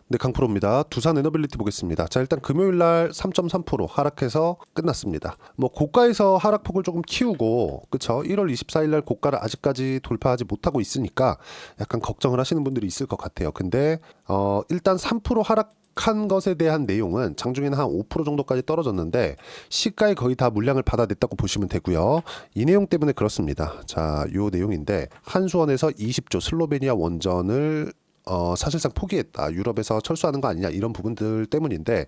네, 강프로입니다. 두산 에너빌리티 보겠습니다. 자, 일단 금요일날 3.3% 하락해서 끝났습니다. 뭐 고가에서 하락폭을 조금 키우고, 그쵸? 1월 24일날 고가를 아직까지 돌파하지 못하고 있으니까 약간 걱정을 하시는 분들이 있을 것 같아요. 근데 일단 3% 하락한 것에 대한 내용은 장중에는 한 5% 정도까지 떨어졌는데 시가에 거의 다 물량을 받아냈다고 보시면 되고요. 이 내용 때문에 그렇습니다. 자, 요 내용인데 한수원에서 20조 슬로베니아 원전을 사실상 포기했다. 유럽에서 철수하는 거 아니냐 이런 부분들 때문인데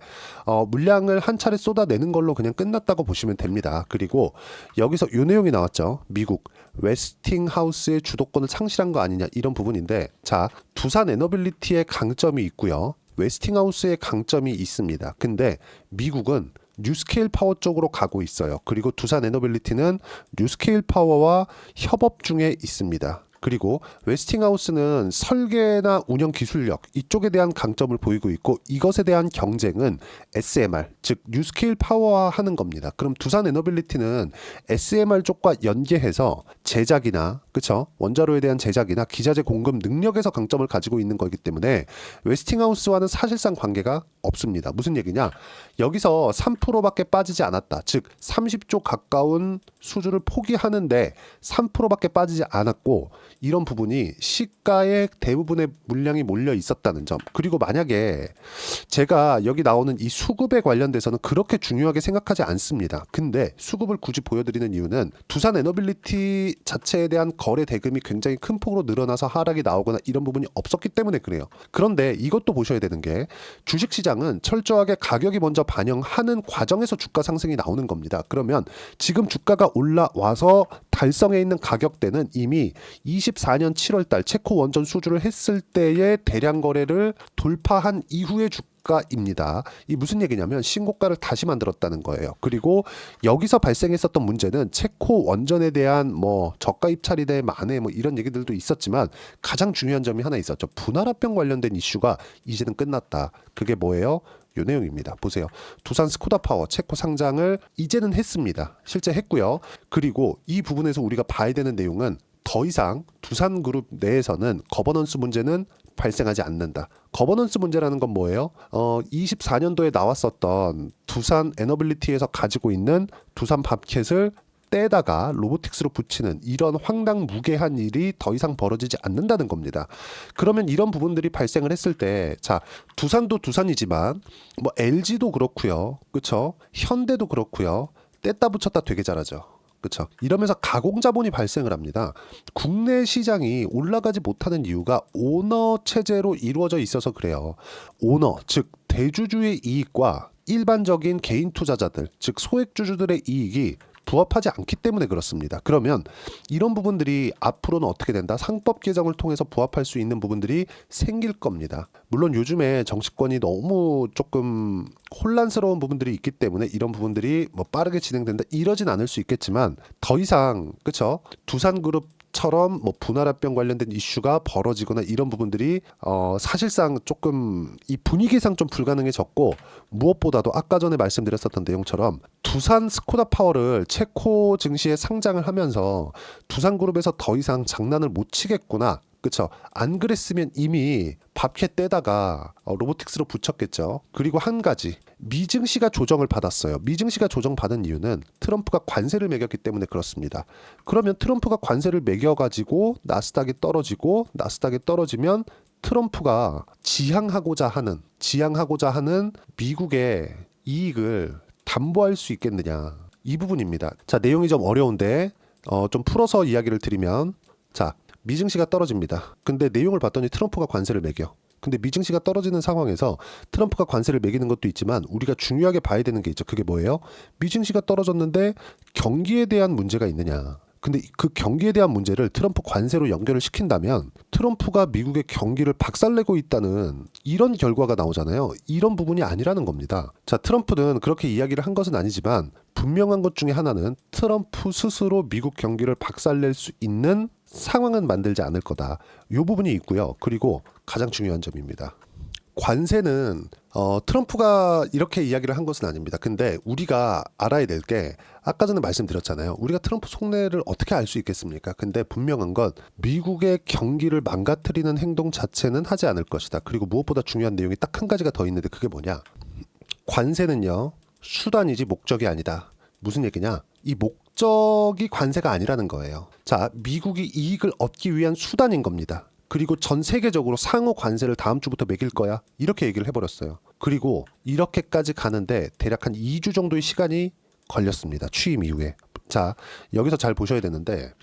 물량을 한 차례 쏟아내는 걸로 그냥 끝났다고 보시면 됩니다. 그리고 여기서 이 내용이 나왔죠. 미국 웨스팅하우스의 주도권을 상실한 거 아니냐 이런 부분인데 자, 두산 에너빌리티의 강점이 있고요. 웨스팅하우스의 강점이 있습니다. 근데 미국은 뉴스케일 파워 쪽으로 가고 있어요. 그리고 두산 에너빌리티는 뉴스케일 파워와 협업 중에 있습니다. 그리고 웨스팅하우스는 설계나 운영 기술력 이쪽에 대한 강점을 보이고 있고 이것에 대한 경쟁은 SMR 즉 뉴스케일 파워화 하는 겁니다. 그럼 두산 에너빌리티는 SMR 쪽과 연계해서 제작이나 그쵸 원자로에 대한 제작이나 기자재 공급 능력에서 강점을 가지고 있는 거기 때문에 웨스팅하우스와는 사실상 관계가 없습니다. 무슨 얘기냐? 여기서 3%밖에 빠지지 않았다. 즉 30조 가까운 수주를 포기하는데 3%밖에 빠지지 않았고 이런 부분이 시가에 대부분의 물량이 몰려 있었다는 점. 그리고 만약에 제가 여기 나오는 이 수급에 관련돼서는 그렇게 중요하게 생각하지 않습니다. 근데 수급을 굳이 보여드리는 이유는 두산 에너빌리티 자체에 대한 거래 대금이 굉장히 큰 폭으로 늘어나서 하락이 나오거나 이런 부분이 없었기 때문에 그래요. 그런데 이것도 보셔야 되는 게 주식시장은 철저하게 가격이 먼저 반영하는 과정에서 주가 상승이 나오는 겁니다. 그러면 지금 주가가 올라와서 달성해 있는 가격대는 이미 24년 7월달 체코 원전 수주를 했을 때의 대량 거래를 돌파한 이후의 주가입니다. 이 무슨 얘기냐면 신고가를 다시 만들었다는 거예요. 그리고 여기서 발생했었던 문제는 체코 원전에 대한 뭐 저가 입찰에 대해 만에 뭐 이런 얘기들도 있었지만 가장 중요한 점이 하나 있었죠. 분할합병 관련된 이슈가 이제는 끝났다. 그게 뭐예요? 요 내용입니다. 보세요. 두산 스코다 파워 체코 상장을 이제는 했습니다. 실제 했고요. 그리고 이 부분에서 우리가 봐야 되는 내용은 더 이상 두산그룹 내에서는 거버넌스 문제는 발생하지 않는다. 거버넌스 문제라는 건 뭐예요? 24년도에 나왔었던 두산 에너빌리티에서 가지고 있는 두산 밥켓을 떼다가 로보틱스로 붙이는 이런 황당무계한 일이 더 이상 벌어지지 않는다는 겁니다. 그러면 이런 부분들이 발생을 했을 때, 자, 두산도 두산이지만, 뭐 LG도 그렇고요, 그렇죠? 현대도 그렇고요, 뗐다 붙였다 되게 잘하죠. 그렇죠. 이러면서 가공자본이 발생을 합니다. 국내 시장이 올라가지 못하는 이유가 오너 체제로 이루어져 있어서 그래요. 오너, 즉 대주주의 이익과 일반적인 개인 투자자들, 즉 소액주주들의 이익이 부합하지 않기 때문에 그렇습니다. 그러면 이런 부분들이 앞으로는 어떻게 된다? 상법 개정을 통해서 부합할 수 있는 부분들이 생길 겁니다. 물론 요즘에 정치권이 너무 조금 혼란스러운 부분들이 있기 때문에 이런 부분들이 뭐 빠르게 진행된다 이러진 않을 수 있겠지만 더 이상 그쵸? 두산그룹 처럼 뭐 분할합병 관련된 이슈가 벌어지거나 이런 부분들이 사실상 조금 이 분위기상 좀 불가능해졌고 무엇보다도 아까 전에 말씀드렸었던 내용처럼 두산 스코다 파워를 체코 증시에 상장을 하면서 두산그룹에서 더 이상 장난을 못 치겠구나. 그쵸? 안 그랬으면 이미 밥캐 떼다가 로보틱스로 붙였겠죠. 그리고 한 가지 미증시가 조정을 받았어요. 미증시가 조정받은 이유는 트럼프가 관세를 매겼기 때문에 그렇습니다. 그러면 트럼프가 관세를 매겨가지고 나스닥이 떨어지고 나스닥이 떨어지면 트럼프가 지향하고자 하는 미국의 이익을 담보할 수 있겠느냐 이 부분입니다. 자, 내용이 좀 어려운데 좀 풀어서 이야기를 드리면 자, 미증시가 떨어집니다. 근데 내용을 봤더니 트럼프가 관세를 매겨. 근데 미증시가 떨어지는 상황에서 트럼프가 관세를 매기는 것도 있지만 우리가 중요하게 봐야 되는 게 있죠. 그게 뭐예요? 미증시가 떨어졌는데 경기에 대한 문제가 있느냐. 근데 그 경기에 대한 문제를 트럼프 관세로 연결을 시킨다면 트럼프가 미국의 경기를 박살내고 있다는 이런 결과가 나오잖아요. 이런 부분이 아니라는 겁니다. 자, 트럼프는 그렇게 이야기를 한 것은 아니지만 분명한 것 중에 하나는 트럼프 스스로 미국 경기를 박살낼 수 있는 상황은 만들지 않을 거다. 이 부분이 있고요. 그리고 가장 중요한 점입니다. 관세는 트럼프가 이렇게 이야기를 한 것은 아닙니다. 근데 우리가 알아야 될 게 아까 전에 말씀드렸잖아요. 우리가 트럼프 속내를 어떻게 알 수 있겠습니까? 근데 분명한 건 미국의 경기를 망가뜨리는 행동 자체는 하지 않을 것이다. 그리고 무엇보다 중요한 내용이 딱 한 가지가 더 있는데 그게 뭐냐? 관세는요. 수단이지 목적이 아니다. 무슨 얘기냐? 이 목적이 관세가 아니라는 거예요. 자, 미국이 이익을 얻기 위한 수단인 겁니다. 그리고 전 세계적으로 상호 관세를 다음 주부터 매길 거야. 이렇게 얘기를 해버렸어요. 그리고 이렇게까지 가는데 대략 한 2주 정도의 시간이 걸렸습니다. 취임 이후에. 자, 여기서 잘 보셔야 되는데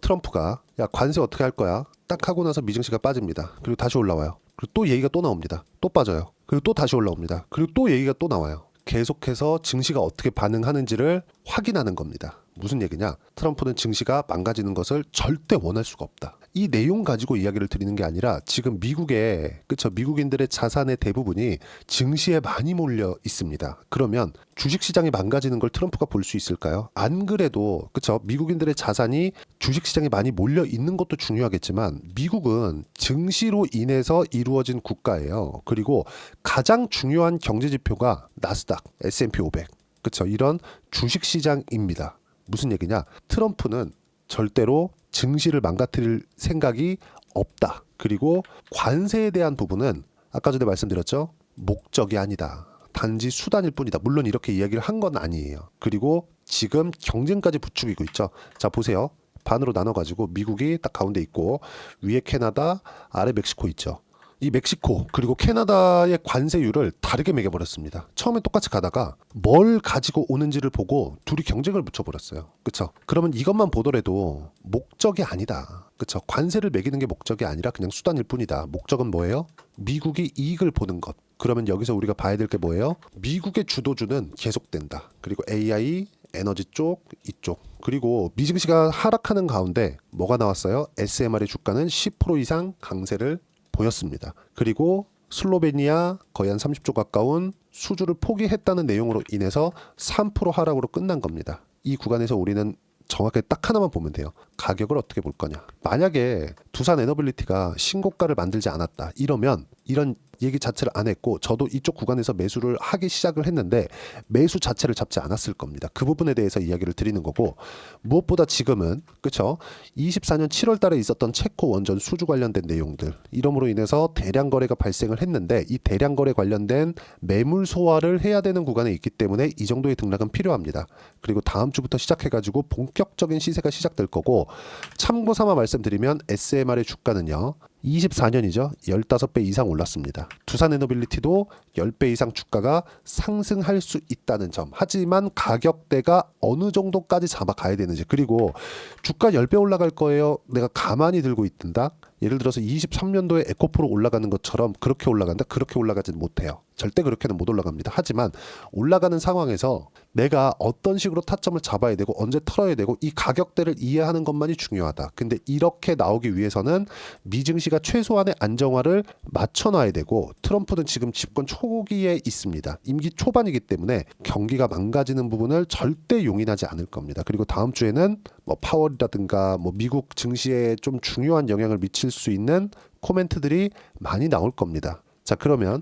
트럼프가 야 관세 어떻게 할 거야? 딱 하고 나서 미증시가 빠집니다. 그리고 다시 올라와요. 그리고 또 얘기가 또 나옵니다. 또 빠져요. 그리고 또 다시 올라옵니다. 그리고 또 얘기가 또 나와요. 계속해서 증시가 어떻게 반응하는지를 확인하는 겁니다. 무슨 얘기냐? 트럼프는 증시가 망가지는 것을 절대 원할 수가 없다. 이 내용 가지고 이야기를 드리는 게 아니라 지금 미국의 그쵸 미국인들의 자산의 대부분이 증시에 많이 몰려 있습니다. 그러면 주식시장이 망가지는 걸 트럼프가 볼 수 있을까요? 안 그래도 그쵸 미국인들의 자산이 주식시장에 많이 몰려 있는 것도 중요하겠지만 미국은 증시로 인해서 이루어진 국가예요. 그리고 가장 중요한 경제지표가 나스닥, S&P 500 그쵸 이런 주식시장입니다. 무슨 얘기냐? 트럼프는 절대로 증시를 망가뜨릴 생각이 없다. 그리고 관세에 대한 부분은 아까 전에 말씀드렸죠. 목적이 아니다. 단지 수단일 뿐이다. 물론 이렇게 이야기를 한 건 아니에요. 그리고 지금 경쟁까지 부추기고 있죠. 자 보세요. 반으로 나눠가지고 미국이 딱 가운데 있고 위에 캐나다, 아래 멕시코 있죠. 이 멕시코 그리고 캐나다의 관세율을 다르게 매겨버렸습니다. 처음에 똑같이 가다가 뭘 가지고 오는지를 보고 둘이 경쟁을 붙여버렸어요. 그쵸? 그러면 이것만 보더라도 목적이 아니다. 그쵸? 관세를 매기는 게 목적이 아니라 그냥 수단일 뿐이다. 목적은 뭐예요? 미국이 이익을 보는 것. 그러면 여기서 우리가 봐야 될 게 뭐예요? 미국의 주도주는 계속된다. 그리고 AI, 에너지 쪽, 이쪽. 그리고 미증시가 하락하는 가운데 뭐가 나왔어요? SMR의 주가는 10% 이상 강세를 보였습니다. 그리고 슬로베니아 거의 한 30조 가까운 수주를 포기했다는 내용으로 인해서 3% 하락으로 끝난 겁니다. 이 구간에서 우리는 정확하게 딱 하나만 보면 돼요. 가격을 어떻게 볼 거냐. 만약에 두산 에너빌리티가 신고가를 만들지 않았다. 이러면 이런 얘기 자체를 안 했고 저도 이쪽 구간에서 매수를 하기 시작을 했는데 매수 자체를 잡지 않았을 겁니다. 그 부분에 대해서 이야기를 드리는 거고 무엇보다 지금은 그쵸 24년 7월 달에 있었던 체코 원전 수주 관련된 내용들 이러므로 인해서 대량 거래가 발생을 했는데 이 대량 거래 관련된 매물 소화를 해야 되는 구간에 있기 때문에 이 정도의 등락은 필요합니다. 그리고 다음 주부터 시작해가지고 본격적인 시세가 시작될 거고 참고 삼아 말씀드리면 SMR의 주가는요 24년이죠. 15배 이상 올랐습니다. 두산 에너빌리티도 10배 이상 주가가 상승할 수 있다는 점. 하지만 가격대가 어느 정도까지 잡아가야 되는지. 그리고 주가 10배 올라갈 거예요. 내가 가만히 들고 있든다. 예를 들어서 23년도에 에코프로 올라가는 것처럼 그렇게 올라간다? 그렇게 올라가지는 못해요. 절대 그렇게는 못 올라갑니다. 하지만 올라가는 상황에서 내가 어떤 식으로 타점을 잡아야 되고 언제 털어야 되고 이 가격대를 이해하는 것만이 중요하다. 근데 이렇게 나오기 위해서는 미증시가 최소한의 안정화를 맞춰놔야 되고 트럼프는 지금 집권 초기에 있습니다. 임기 초반이기 때문에 경기가 망가지는 부분을 절대 용인하지 않을 겁니다. 그리고 다음 주에는 뭐 파월이라든가 뭐 미국 증시에 좀 중요한 영향을 미칠 수 있는 코멘트들이 많이 나올 겁니다. 자 그러면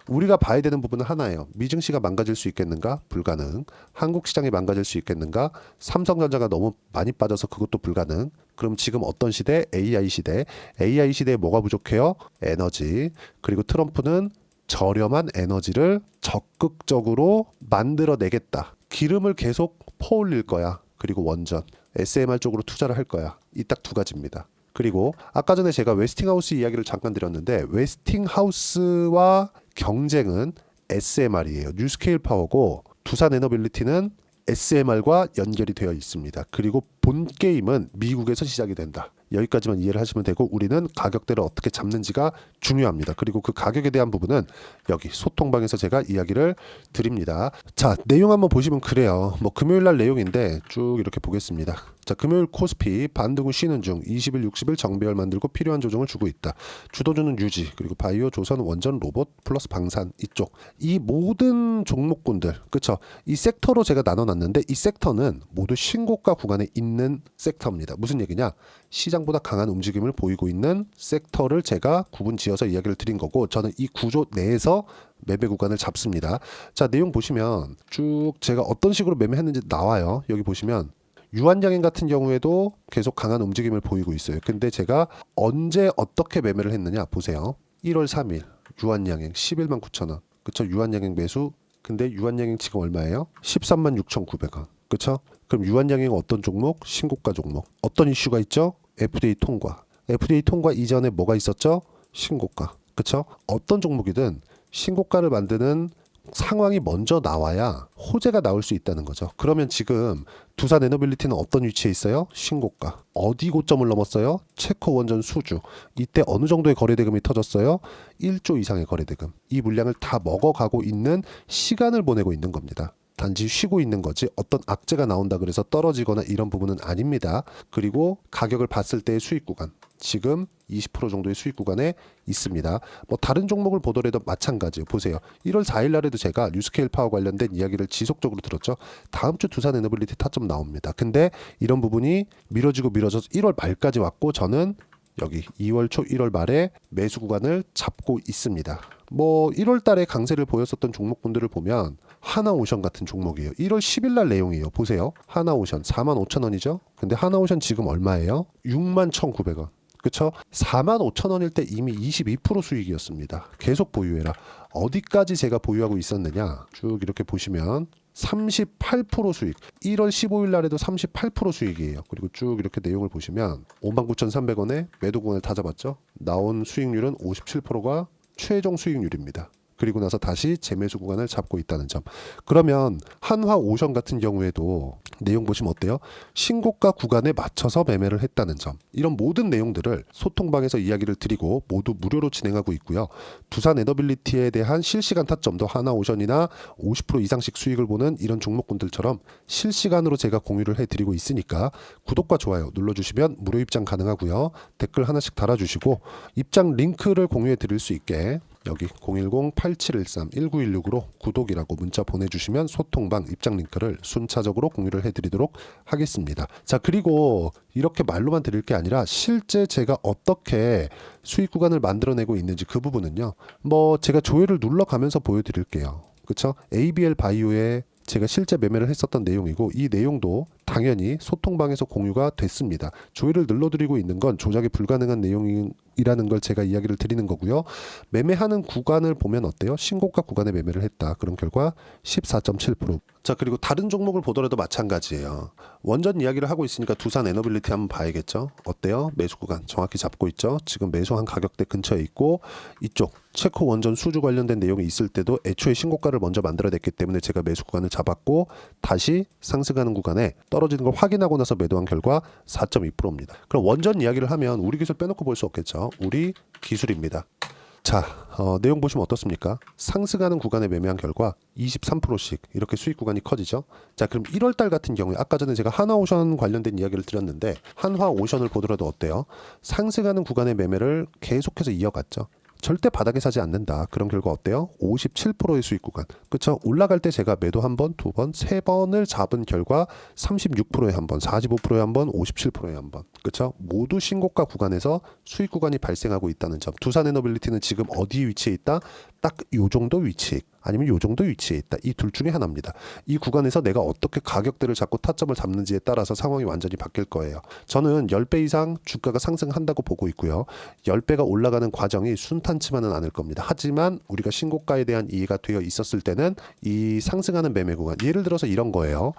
우리가 봐야 되는 부분은 하나예요. 미증시가 망가질 수 있겠는가? 불가능. 한국 시장이 망가질 수 있겠는가? 삼성전자가 너무 많이 빠져서 그것도 불가능. 그럼 지금 어떤 시대? AI 시대. AI 시대에 뭐가 부족해요? 에너지. 그리고 트럼프는 저렴한 에너지를 적극적으로 만들어내겠다. 기름을 계속 퍼올릴 거야. 그리고 원전. SMR 쪽으로 투자를 할 거야. 이 딱 두 가지입니다. 그리고 아까 전에 제가 웨스팅하우스 이야기를 잠깐 드렸는데 웨스팅하우스와 경쟁은 SMR이에요. 뉴스케일 파워고 두산 에너빌리티는 SMR과 연결이 되어 있습니다. 그리고 본 게임은 미국에서 시작이 된다. 여기까지만 이해를 하시면 되고 우리는 가격대를 어떻게 잡는지가 중요합니다. 그리고 그 가격에 대한 부분은 여기 소통방에서 제가 이야기를 드립니다. 자, 내용 한번 보시면 그래요. 뭐 금요일 날 내용인데 쭉 이렇게 보겠습니다. 자, 금요일 코스피 반등 후 쉬는 중 20일, 60일 정배열 만들고 필요한 조정을 주고 있다. 주도주는 유지, 그리고 바이오, 조선, 원전, 로봇, 플러스 방산 이쪽. 이 모든 종목군들, 그쵸? 이 섹터로 제가 나눠놨는데 이 섹터는 모두 신고가 구간에 있는 섹터입니다. 무슨 얘기냐? 시장보다 강한 움직임을 보이고 있는 섹터를 제가 구분 지어서 이야기를 드린 거고 저는 이 구조 내에서 매매 구간을 잡습니다. 자, 내용 보시면 쭉 제가 어떤 식으로 매매했는지 나와요. 여기 보시면 유한양행 같은 경우에도 계속 강한 움직임을 보이고 있어요. 근데 제가 언제 어떻게 매매를 했느냐 보세요. 1월 3일 유한양행 11만 9천 원. 그쵸? 유한양행 매수. 근데 유한양행 지금 얼마예요? 13만 6,900원. 그쵸? 그럼 유한양행 어떤 종목? 신고가 종목. 어떤 이슈가 있죠? FDA 통과. FDA 통과 이전에 뭐가 있었죠? 신고가. 그쵸? 어떤 종목이든 신고가를 만드는 상황이 먼저 나와야 호재가 나올 수 있다는 거죠. 그러면 지금 두산 에너빌리티는 어떤 위치에 있어요? 신고가. 어디 고점을 넘었어요? 체코 원전 수주. 이때 어느 정도의 거래대금이 터졌어요? 1조 이상의 거래대금. 이 물량을 다 먹어가고 있는 시간을 보내고 있는 겁니다. 단지 쉬고 있는 거지 어떤 악재가 나온다 그래서 떨어지거나 이런 부분은 아닙니다. 그리고 가격을 봤을 때의 수익 구간. 지금 20% 정도의 수익 구간에 있습니다. 뭐 다른 종목을 보더라도 마찬가지예요. 보세요. 1월 4일 날에도 제가 뉴스케일 파워 관련된 이야기를 지속적으로 들었죠. 다음 주 두산 에너빌리티 타점 나옵니다. 근데 이런 부분이 미뤄지고 미뤄져서 1월 말까지 왔고 저는 여기 2월 초 1월 말에 매수 구간을 잡고 있습니다. 뭐 1월 달에 강세를 보였었던 종목분들을 보면 하나오션 같은 종목이에요. 1월 10일 날 내용이에요. 보세요. 하나오션 45,000원이죠. 근데 하나오션 지금 얼마예요? 61,900원. 그쵸? 45,000원일 때 이미 22% 수익이었습니다. 계속 보유해라. 어디까지 제가 보유하고 있었느냐? 쭉 이렇게 보시면 38% 수익. 1월 15일 날에도 38% 수익이에요. 그리고 쭉 이렇게 내용을 보시면 59,300원에 매도 구간을 다 잡았죠. 나온 수익률은 57%가 최종 수익률입니다. 그리고 나서 다시 재매수 구간을 잡고 있다는 점. 그러면 한화오션 같은 경우에도 내용 보시면 어때요? 신고가 구간에 맞춰서 매매를 했다는 점. 이런 모든 내용들을 소통방에서 이야기를 드리고 모두 무료로 진행하고 있고요. 두산 에너빌리티에 대한 실시간 타점도 하나오션이나 50% 이상씩 수익을 보는 이런 종목군들처럼 실시간으로 제가 공유를 해드리고 있으니까 구독과 좋아요 눌러주시면 무료 입장 가능하고요. 댓글 하나씩 달아주시고 입장 링크를 공유해 드릴 수 있게 여기 010-8713-1916으로 구독이라고 문자 보내주시면 소통방 입장 링크를 순차적으로 공유를 해드리도록 하겠습니다. 자, 그리고 이렇게 말로만 드릴 게 아니라 실제 제가 어떻게 수익 구간을 만들어내고 있는지 그 부분은요. 뭐 제가 조회를 눌러가면서 보여드릴게요. 그쵸? ABL 바이오에 제가 실제 매매를 했었던 내용이고 이 내용도 당연히 소통방에서 공유가 됐습니다. 조회를 눌러드리고 있는 건 조작이 불가능한 내용이라는 걸 제가 이야기를 드리는 거고요. 매매하는 구간을 보면 어때요? 신고가 구간에 매매를 했다. 그런 결과 14.7%. 자, 그리고 다른 종목을 보더라도 마찬가지예요. 원전 이야기를 하고 있으니까 두산 에너빌리티 한번 봐야겠죠. 어때요? 매수 구간 정확히 잡고 있죠. 지금 매수한 가격대 근처에 있고 이쪽 체코 원전 수주 관련된 내용이 있을 때도 애초에 신고가를 먼저 만들어냈기 때문에 제가 매수 구간을 잡았고 다시 상승하는 구간에 떨어지는 걸 확인하고 나서 매도한 결과 4.2%입니다. 그럼 원전 이야기를 하면 우리 기술 빼놓고 볼 수 없겠죠. 우리 기술입니다. 자, 내용 보시면 어떻습니까? 상승하는 구간에 매매한 결과 23%씩 이렇게 수익 구간이 커지죠. 자, 그럼 1월달 같은 경우에 아까 전에 제가 한화오션 관련된 이야기를 드렸는데 한화오션을 보더라도 어때요? 상승하는 구간의 매매를 계속해서 이어갔죠. 절대 바닥에 사지 않는다. 그런 결과 어때요? 57%의 수익 구간. 그쵸? 올라갈 때 제가 매도 한 번, 두 번, 세 번을 잡은 결과 36%에 한 번, 45%에 한 번, 57%에 한 번. 그쵸? 모두 신고가 구간에서 수익 구간이 발생하고 있다는 점. 두산 에너빌리티는 지금 어디 위치에 있다? 딱 요 정도 위치에 아니면 요 정도 위치에 있다. 이 둘 중에 하나입니다. 이 구간에서 내가 어떻게 가격대를 잡고 타점을 잡는지에 따라서 상황이 완전히 바뀔 거예요. 저는 10배 이상 주가가 상승한다고 보고 있고요. 10배가 올라가는 과정이 순탄치만은 않을 겁니다. 하지만 우리가 신고가에 대한 이해가 되어 있었을 때는 이 상승하는 매매 구간, 예를 들어서 이런 거예요.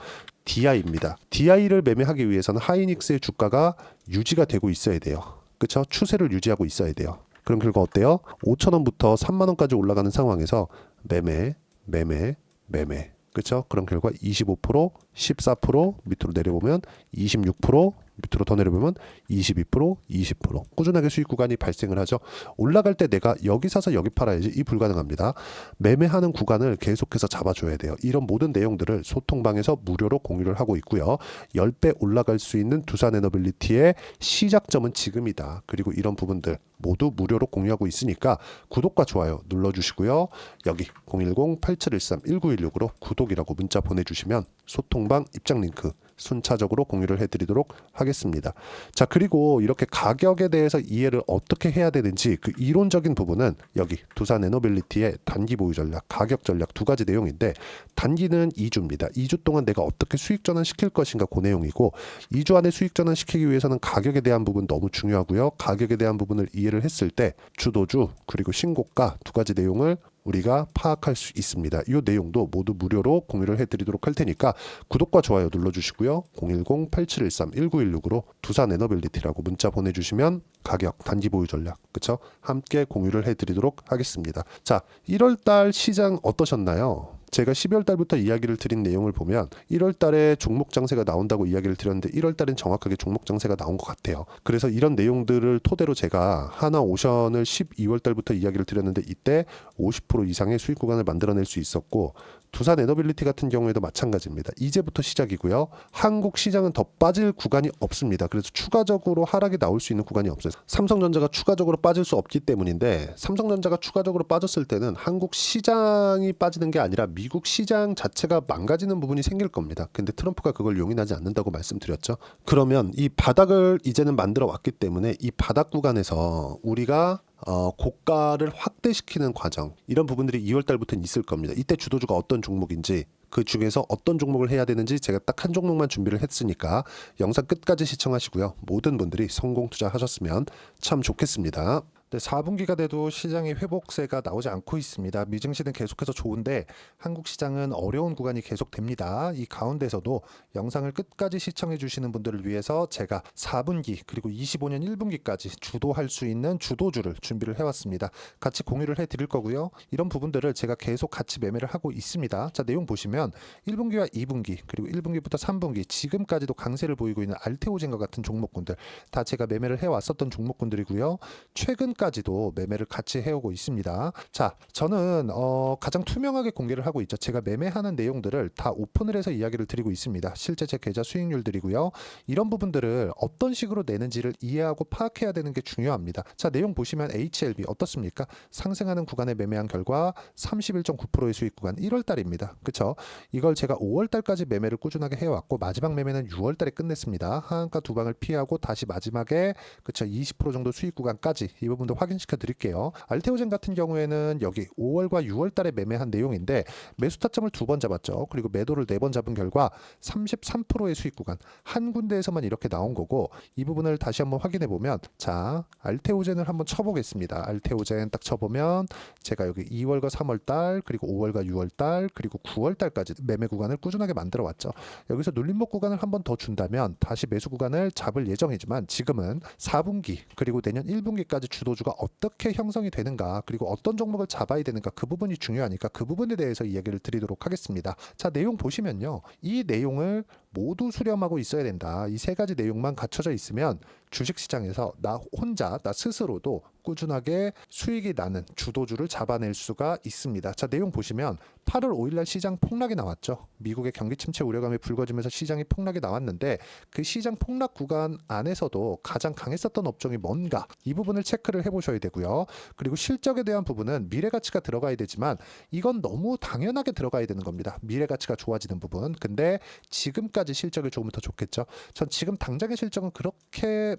DI입니다. DI를 매매하기 위해서는 하이닉스의 주가가 유지가 되고 있어야 돼요. 그렇죠? 추세를 유지하고 있어야 돼요. 그럼 결과 어때요? 5,000원부터 3만원까지 올라가는 상황에서 매매. 그렇죠? 그럼 결과 25%, 14% 밑으로 내려보면 26%, 밑으로 더 내려보면 22%, 20% 꾸준하게 수익 구간이 발생을 하죠. 올라갈 때 내가 여기 사서 여기 팔아야지 이 불가능합니다. 매매하는 구간을 계속해서 잡아줘야 돼요. 이런 모든 내용들을 소통방에서 무료로 공유를 하고 있고요. 10배 올라갈 수 있는 두산 에너빌리티의 시작점은 지금이다. 그리고 이런 부분들 모두 무료로 공유하고 있으니까 구독과 좋아요 눌러주시고요. 여기 010-8713-1916으로 구독이라고 문자 보내주시면 소통방 입장 링크 순차적으로 공유를 해드리도록 하겠습니다. 자, 그리고 이렇게 가격에 대해서 이해를 어떻게 해야 되는지 그 이론적인 부분은 여기 두산 에너빌리티의 단기 보유 전략, 가격 전략 두 가지 내용인데, 단기는 2주입니다. 2주 동안 내가 어떻게 수익 전환 시킬 것인가 그 내용이고, 2주 안에 수익 전환 시키기 위해서는 가격에 대한 부분 너무 중요하고요. 가격에 대한 부분을 이해를 했을 때 주도주 그리고 신고가 두 가지 내용을 우리가 파악할 수 있습니다. 이 내용도 모두 무료로 공유를 해드리도록 할 테니까 구독과 좋아요 눌러주시고요. 010-8713-1916으로 두산 에너빌리티라고 문자 보내주시면 가격, 단기 보유 전략, 그쵸? 함께 공유를 해드리도록 하겠습니다. 자, 1월달 시장 어떠셨나요? 제가 12월 달부터 이야기를 드린 내용을 보면 1월 달에 종목 장세가 나온다고 이야기를 드렸는데 1월 달엔 정확하게 종목 장세가 나온 것 같아요. 그래서 이런 내용들을 토대로 제가 하나오션을 12월 달부터 이야기를 드렸는데 이때 50% 이상의 수익 구간을 만들어낼 수 있었고, 두산 에너빌리티 같은 경우에도 마찬가지입니다. 이제부터 시작이고요. 한국 시장은 더 빠질 구간이 없습니다. 그래서 추가적으로 하락이 나올 수 있는 구간이 없어요. 삼성전자가 추가적으로 빠질 수 없기 때문인데, 삼성전자가 추가적으로 빠졌을 때는 한국 시장이 빠지는 게 아니라 미국 시장 자체가 망가지는 부분이 생길 겁니다. 근데 트럼프가 그걸 용인하지 않는다고 말씀드렸죠. 그러면 이 바닥을 이제는 만들어 왔기 때문에 이 바닥 구간에서 우리가 고가를 확대시키는 과정, 이런 부분들이 2월 달부터는 있을 겁니다. 이때 주도주가 어떤 종목인지, 그 중에서 어떤 종목을 해야 되는지 제가 딱 한 종목만 준비를 했으니까 영상 끝까지 시청하시고요. 모든 분들이 성공 투자하셨으면 참 좋겠습니다. 네, 4분기가 돼도 시장의 회복세가 나오지 않고 있습니다. 미증시는 계속해서 좋은데 한국 시장은 어려운 구간이 계속됩니다. 이 가운데서도 영상을 끝까지 시청해 주시는 분들을 위해서 제가 4분기 그리고 25년 1분기까지 주도할 수 있는 주도주를 준비를 해왔습니다. 같이 공유를 해드릴 거고요. 이런 부분들을 제가 계속 같이 매매를 하고 있습니다. 자, 내용 보시면 1분기와 2분기 그리고 1분기부터 3분기 지금까지도 강세를 보이고 있는 알테오젠과 같은 종목군들 다 제가 매매를 해왔었던 종목군들이고요. 최근까지도 매매를 같이 해오고 있습니다. 자, 저는 가장 투명하게 공개를 하고 있죠. 제가 매매하는 내용들을 다 오픈을 해서 이야기를 드리고 있습니다. 실제 제 계좌 수익률들이고요. 이런 부분들을 어떤 식으로 내는지를 이해하고 파악해야 되는 게 중요합니다. 자, 내용 보시면 HLB 어떻습니까? 상승하는 구간에 매매한 결과 31.9%의 수익 구간 1월 달입니다. 그쵸? 이걸 제가 5월 달까지 매매를 꾸준하게 해왔고 마지막 매매는 6월 달에 끝냈습니다. 하한가 두 방을 피하고 다시 마지막에 그쵸? 20% 정도 수익 구간까지 이 부분도 확인시켜 드릴게요. 알테오젠 같은 경우에는 여기 5월과 6월 달에 매매한 내용인데 매수 타점을 2번 잡았죠. 그리고 매도를 4번 잡은 결과 33%의 수익 구간 한 군데에서만 이렇게 나온 거고, 이 부분을 다시 한번 확인해 보면, 자, 알테오젠을 한번 쳐보겠습니다. 알테오젠 딱 쳐보면 제가 여기 2월과 3월 달 그리고 5월과 6월 달 그리고 9월 달까지 매매 구간을 꾸준하게 만들어 왔죠. 여기서 눌림목 구간을 한번 더 준다면 다시 매수 구간을 잡을 예정이지만 지금은 4분기 그리고 내년 1분기까지 주도주가 어떻게 형성이 되는가, 그리고 어떤 종목을 잡아야 되는가, 그 부분이 중요하니까 그 부분에 대해서 이야기를 드리도록 하겠습니다. 자, 내용 보시면요. 이 내용을 모두 수렴하고 있어야 된다. 이 세 가지 내용만 갖춰져 있으면 주식시장에서 나 혼자, 나 스스로도 꾸준하게 수익이 나는 주도주를 잡아낼 수가 있습니다. 자, 내용 보시면 8월 5일날 시장 폭락이 나왔죠. 미국의 경기 침체 우려감이 불거지면서 시장이 폭락이 나왔는데 그 시장 폭락 구간 안에서도 가장 강했었던 업종이 뭔가, 이 부분을 체크를 해보셔야 되고요. 그리고 실적에 대한 부분은 미래가치가 들어가야 되지만 이건 너무 당연하게 들어가야 되는 겁니다. 미래가치가 좋아지는 부분. 근데 지금까지 실적이 조금 더 좋겠죠. 전 지금 당장의 실적은 그렇게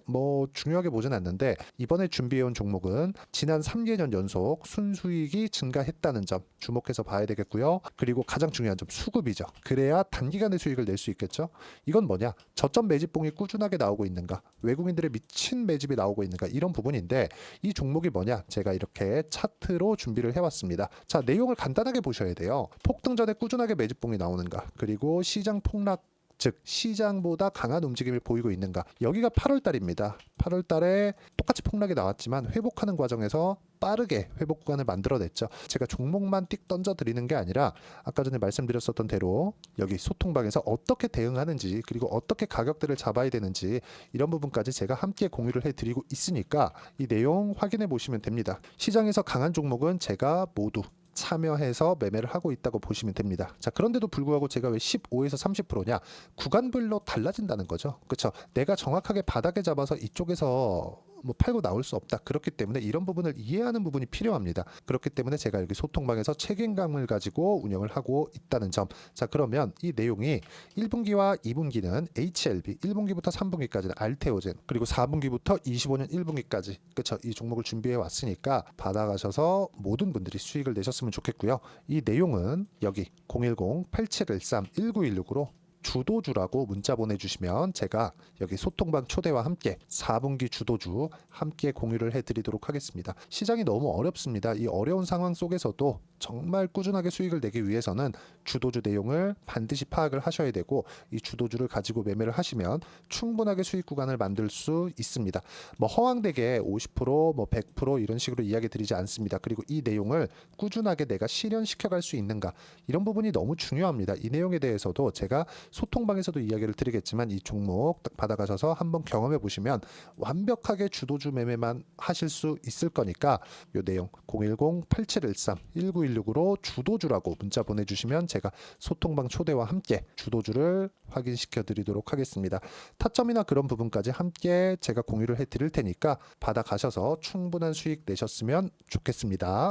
중요하게 보진 않는데, 이번에 준비해온 종목은 지난 3개년 연속 순수익이 증가했다는 점 주목해서 봐야 되겠고요. 그리고 가장 중요한 점 수급이죠. 그래야 단기간에 수익을 낼 수 있겠죠. 이건 뭐냐? 저점 매집봉이 꾸준하게 나오고 있는가, 외국인들의 미친 매집이 나오고 있는가, 이런 부분인데 이 종목이 뭐냐? 제가 이렇게 차트로 준비를 해왔습니다. 자, 내용을 간단하게 보셔야 돼요. 폭등 전에 꾸준하게 매집봉이 나오는가, 그리고 시장 폭락 즉 시장보다 강한 움직임을 보이고 있는가. 여기가 8월 달입니다. 8월 달에 똑같이 폭락이 나왔지만 회복하는 과정에서 빠르게 회복 구간을 만들어냈죠. 제가 종목만 띡 던져 드리는 게 아니라 아까 전에 말씀드렸었던 대로 여기 소통방에서 어떻게 대응하는지, 그리고 어떻게 가격대를 잡아야 되는지, 이런 부분까지 제가 함께 공유를 해드리고 있으니까 이 내용 확인해 보시면 됩니다. 시장에서 강한 종목은 제가 모두 참여해서 매매를 하고 있다고 보시면 됩니다. 자, 그런데도 불구하고 제가 왜 15에서 30%냐? 구간별로 달라진다는 거죠. 그렇죠? 내가 정확하게 바닥에 잡아서 이쪽에서 뭐 팔고 나올 수 없다. 그렇기 때문에 이런 부분을 이해하는 부분이 필요합니다. 그렇기 때문에 제가 여기 소통방에서 책임감을 가지고 운영을 하고 있다는 점. 자, 그러면 이 내용이 1분기와 2분기는 HLB, 1분기부터 3분기까지는 알테오젠, 그리고 4분기부터 25년 1분기까지 그쵸, 이 종목을 준비해 왔으니까 받아가셔서 모든 분들이 수익을 내셨으면 좋겠고요. 이 내용은 여기 010-8713-1916으로 주도주라고 문자 보내주시면 제가 여기 소통방 초대와 함께 4분기 주도주 함께 공유를 해드리도록 하겠습니다. 시장이 너무 어렵습니다. 이 어려운 상황 속에서도 정말 꾸준하게 수익을 내기 위해서는 주도주 내용을 반드시 파악을 하셔야 되고, 이 주도주를 가지고 매매를 하시면 충분하게 수익 구간을 만들 수 있습니다. 뭐 허황되게 50%, 뭐 100% 이런 식으로 이야기 드리지 않습니다. 그리고 이 내용을 꾸준하게 내가 실현시켜 갈 수 있는가, 이런 부분이 너무 중요합니다. 이 내용에 대해서도 제가 소통방에서도 이야기를 드리겠지만 이 종목 딱 받아가셔서 한번 경험해 보시면 완벽하게 주도주 매매만 하실 수 있을 거니까 이 내용 010-8713-1916으로 주도주라고 문자 보내주시면 제가 소통방 초대와 함께 주도주를 확인시켜 드리도록 하겠습니다. 타점이나 그런 부분까지 함께 제가 공유를 해 드릴 테니까 받아가셔서 충분한 수익 내셨으면 좋겠습니다.